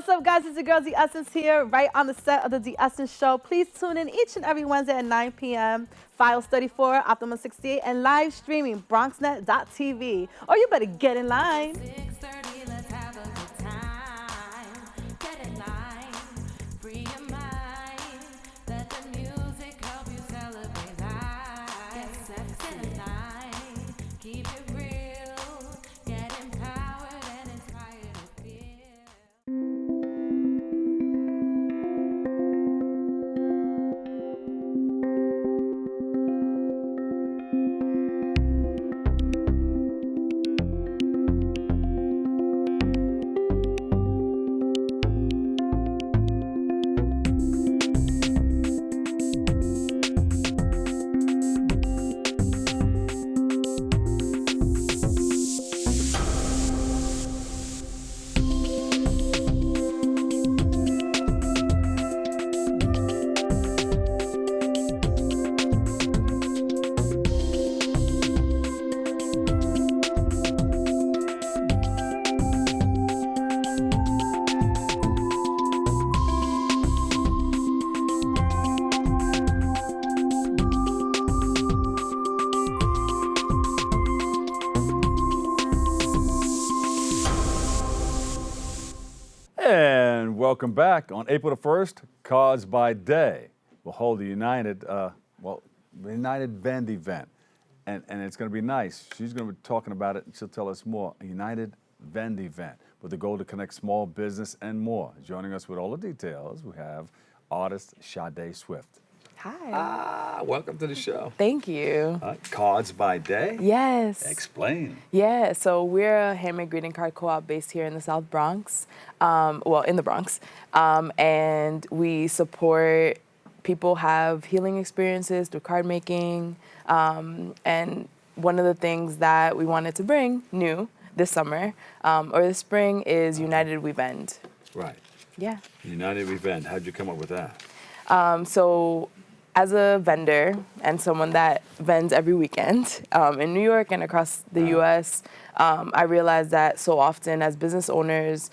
What's up, guys? It's your girl, The Essence, here, right on the set of The Essence Show. Please tune in each and every Wednesday at 9 p.m. Files 34, Optimum 68, and live streaming BronxNet.tv. Or you better get in line. 6:30, let's have a good time. Get in line, free your mind. Let the music help you celebrate life. Get in line, keep it real. Get empowered and inspired to feel. And welcome back. On April the 1st, Cards by Day will hold the United Vend event. And it's going to be nice. She's going to be talking about it, and she'll tell us more. A United Vend event with the goal to connect small business and more. Joining us with all the details, we have artist Sadé Swift. Hi. Welcome to the show. Thank you. Cards by Day? Yes. Explain. Yeah, so we're a handmade greeting card co-op based here in the South Bronx, in the Bronx, and we support people have healing experiences through card making, and one of the things that we wanted to bring new this summer or this spring is United We Vend. Right. Yeah. United We Vend. How'd you come up with that? So as a vendor and someone that vends every weekend in New York and across the U.S., I realized that so often as business owners,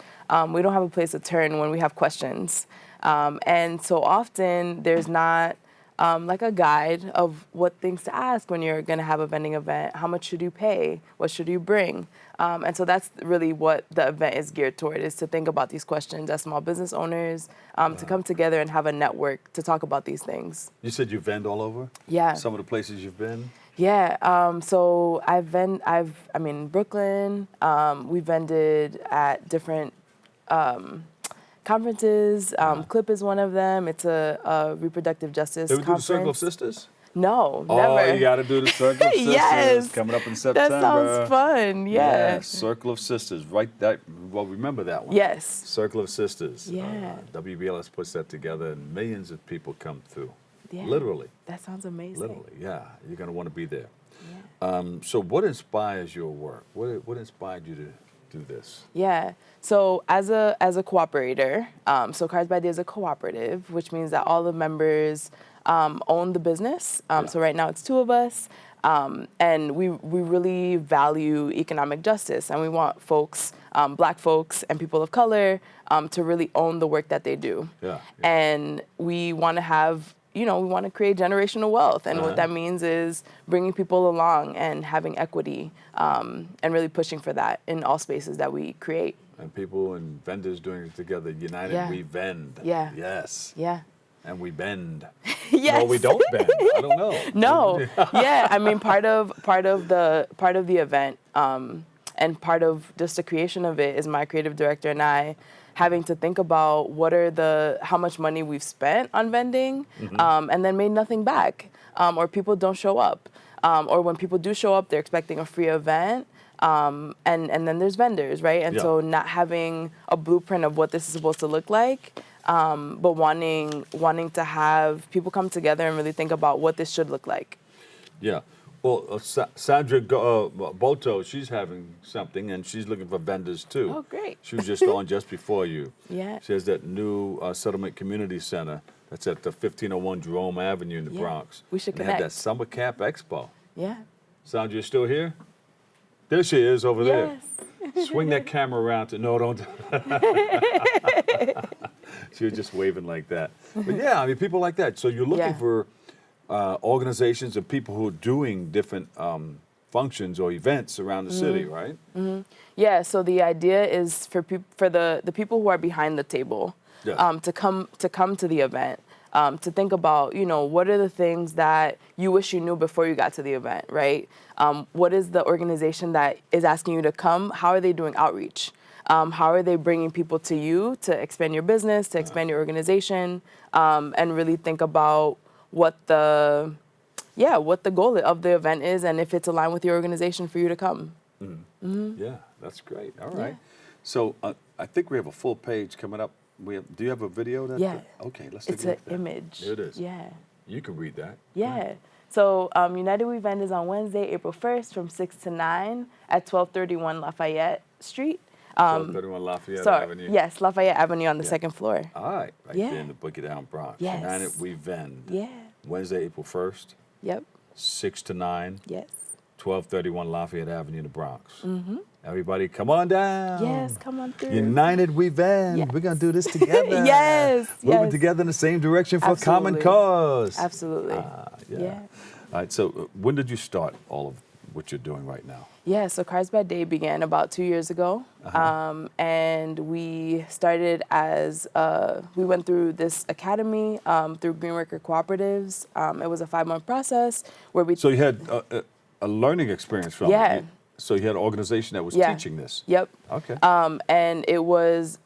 we don't have a place to turn when we have questions. And so often there's not like a guide of what things to ask when you're going to have a vending event. How much should you pay? What should you bring? And so that's really what the event is geared toward, is to think about these questions as small business owners, to come together and have a network to talk about these things. You said you vend all over? Yeah. Some of the places you've been? Yeah, so Brooklyn, we vended at different conferences. Clip is one of them. It's a reproductive justice Did we do conference. the Circle of Sisters? No, never. Oh, you got to do the Circle of Sisters. Yes. Coming up in September. That sounds fun, yeah. Yeah, Circle of Sisters. Remember that one. Yes. Circle of Sisters. Yeah. WBLS puts that together, and millions of people come through. Yeah. Literally. That sounds amazing. Literally, yeah. You're going to want to be there. Yeah. So what inspires your work? What inspired you to do this? Yeah. So as a cooperator, so Cards by Day is a cooperative, which means that all the members own the business. So right now it's two of us, and we really value economic justice, and we want folks, Black folks and people of color, to really own the work that they do. Yeah. And we want to have, we want to create generational wealth, and what that means is bringing people along and having equity, and really pushing for that in all spaces that we create. And people and vendors doing it together. United We Vend. Yeah. Yes. Yeah. And we bend. Yes. No, we don't bend. I don't know. No. Yeah. I mean, part of the event, and part of just the creation of it is my creative director and I having to think about how much money we've spent on vending, and then made nothing back, or people don't show up, or when people do show up, they're expecting a free event. And then there's vendors, right? And so not having a blueprint of what this is supposed to look like, but wanting to have people come together and really think about what this should look like. Yeah. Well, Sandra Boto, she's having something, and she's looking for vendors too. Oh, great. She was just on just before you. Yeah. She has that new Settlement Community Center that's at the 1501 Jerome Avenue in the Bronx. We should and connect. They had that Summer Camp Expo. Yeah. Sandra, you still here? There she is over Yes. there. Swing that camera around to, no, don't. She was just waving like that. But yeah, I mean, people like that. So you're looking Yeah. for organizations and people who are doing different functions or events around the city, right? Yeah, so the idea is for the people who are behind the table Yes. to come to the event, to think about, what are the things that you wish you knew before you got to the event, right? What is the organization that is asking you to come? How are they doing outreach? How are they bringing people to you to expand your business, to expand your organization, and really think about what the goal of the event is and if it's aligned with your organization for you to come. Yeah, that's great. All right. So I think we have a full page coming up. Do you have a video? Yeah. Okay, let's take It's a look an at that. image. There it is. Yeah. You can read that. Yeah. So United We Vend is on Wednesday, April 1st from 6 to 9 at 1231 Lafayette Street. 1231 Lafayette Avenue. Yes, Lafayette Avenue on the second floor. All right, right Yeah. there in the Boogie Down Bronx. Yes. United We Vend. Yeah. Wednesday, April 1st, Yep. 6 to 9, Yes. 1231 Lafayette Avenue in the Bronx. Everybody, come on down. Yes, come on through. United We Vend. Yes. We're going to do this together. Yes, Moving yes. together in the same direction for a common Absolutely. cause. Absolutely. Yeah. Yeah. All right, so when did you start all of what you're doing right now? Yeah, so Cards by Day began about 2 years ago. And we started as, we went through this academy through Green Worker Cooperatives. It was a 5-month process where we... So you had a learning experience from Yeah. it. So you had an organization that was Yeah. teaching this. Yep. Okay. And it was,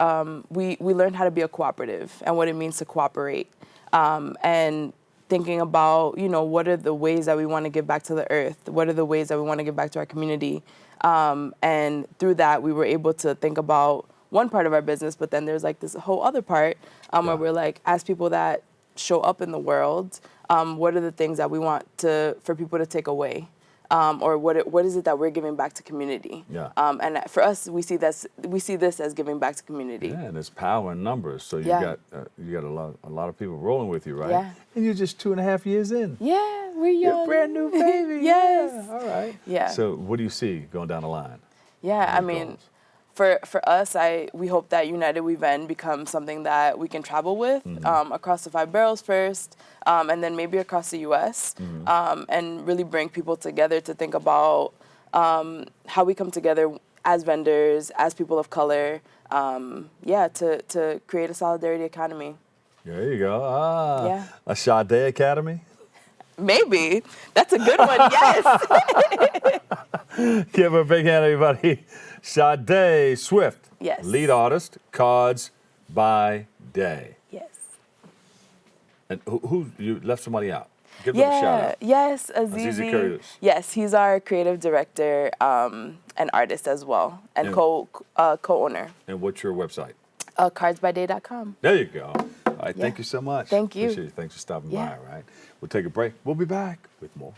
we learned how to be a cooperative and what it means to cooperate. And thinking about, what are the ways that we want to give back to the earth? What are the ways that we want to give back to our community? And through that, we were able to think about one part of our business, but then there's like this whole other part where we're like, as people that show up in the world, what are the things that we want for people to take away? Or what is it that we're giving back to community? Yeah. And for us, we see this as giving back to community. Yeah, and there's power in numbers. So you Yeah. got a lot of people rolling with you, right? Yeah. And you're just 2.5 years in. Yeah, we're You're young. a brand new baby. Yes. Yeah, all right. Yeah. So what do you see going down the line? Yeah, I Any mean, goals? for us, we hope that United We Vend becomes something that we can travel with across the 5 boroughs first, and then maybe across the U.S., and really bring people together to think about how we come together as vendors, as people of color, to create a solidarity economy. There you go. Yeah. A Sadé Academy. Maybe. That's a good one, yes. Give her a big hand, everybody. Sadé Swift. Yes. Lead artist, Cards by Day. Yes. And who you left somebody out? Give them a shout out. Yes, Azizi Azizi. Curtis. Yes, he's our creative director and artist as well, and And- co-owner. And what's your website? Cardsbyday.com. There you go. All right, Yeah. thank you so much. Thank you. Appreciate it. Thanks for stopping Yeah. by, all right? We'll take a break. We'll be back with more.